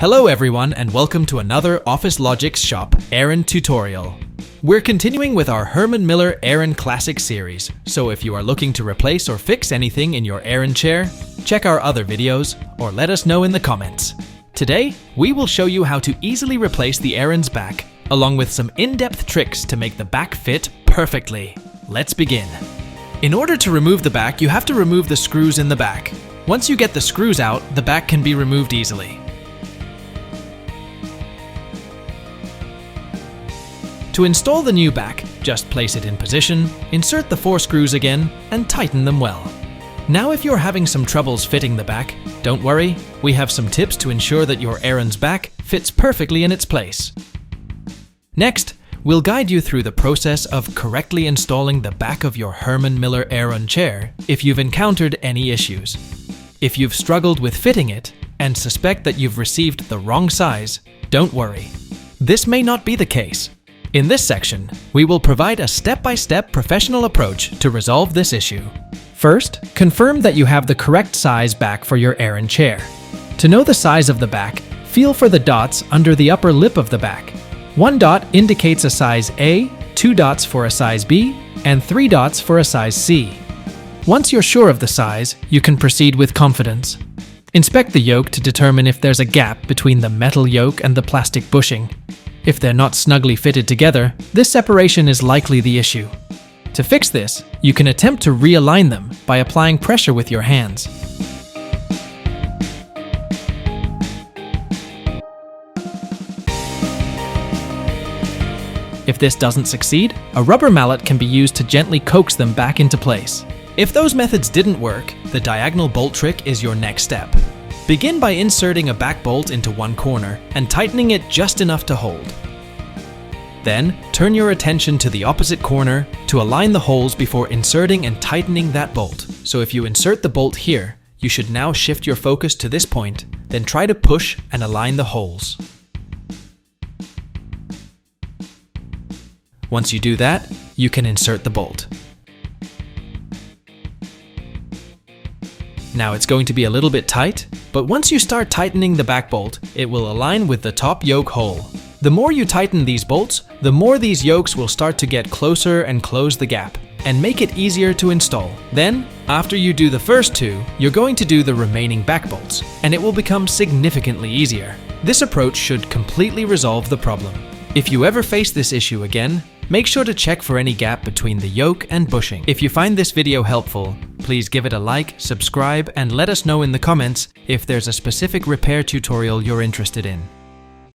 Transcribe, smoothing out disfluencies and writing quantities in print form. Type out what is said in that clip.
Hello everyone and welcome to another OfficeLogixShop Aeron tutorial. We're continuing with our Herman Miller Aeron Classic series, so if you are looking to replace or fix anything in your Aeron chair, check our other videos or let us know in the comments. Today, we will show you how to easily replace the Aeron's back, along with some in-depth tricks to make the back fit perfectly. Let's begin. In order to remove the back, you have to remove the screws in the back. Once you get the screws out, the back can be removed easily. To install the new back, just place it in position, insert the 4 screws again, and tighten them well. Now if you're having some troubles fitting the back, don't worry, we have some tips to ensure that your Aeron's back fits perfectly in its place. Next, we'll guide you through the process of correctly installing the back of your Herman Miller Aeron chair if you've encountered any issues. If you've struggled with fitting it and suspect that you've received the wrong size, don't worry. This may not be the case. In this section, we will provide a step-by-step professional approach to resolve this issue. First, confirm that you have the correct size back for your Aeron chair. To know the size of the back, feel for the dots under the upper lip of the back. 1 dot indicates a size A, 2 dots for a size B, and 3 dots for a size C. Once you're sure of the size, you can proceed with confidence. Inspect the yoke to determine if there's a gap between the metal yoke and the plastic bushing. If they're not snugly fitted together, this separation is likely the issue. To fix this, you can attempt to realign them by applying pressure with your hands. If this doesn't succeed, a rubber mallet can be used to gently coax them back into place. If those methods didn't work, the diagonal bolt trick is your next step. Begin by inserting a back bolt into one corner and tightening it just enough to hold. Then, turn your attention to the opposite corner to align the holes before inserting and tightening that bolt. So if you insert the bolt here, you should now shift your focus to this point, then try to push and align the holes. Once you do that, you can insert the bolt. Now it's going to be a little bit tight, but once you start tightening the back bolt, it will align with the top yoke hole. The more you tighten these bolts, the more these yokes will start to get closer and close the gap, and make it easier to install. Then, after you do the first 2, you're going to do the remaining back bolts, and it will become significantly easier. This approach should completely resolve the problem. If you ever face this issue again, make sure to check for any gap between the yoke and bushing. If you find this video helpful, please give it a like, subscribe, and let us know in the comments if there's a specific repair tutorial you're interested in.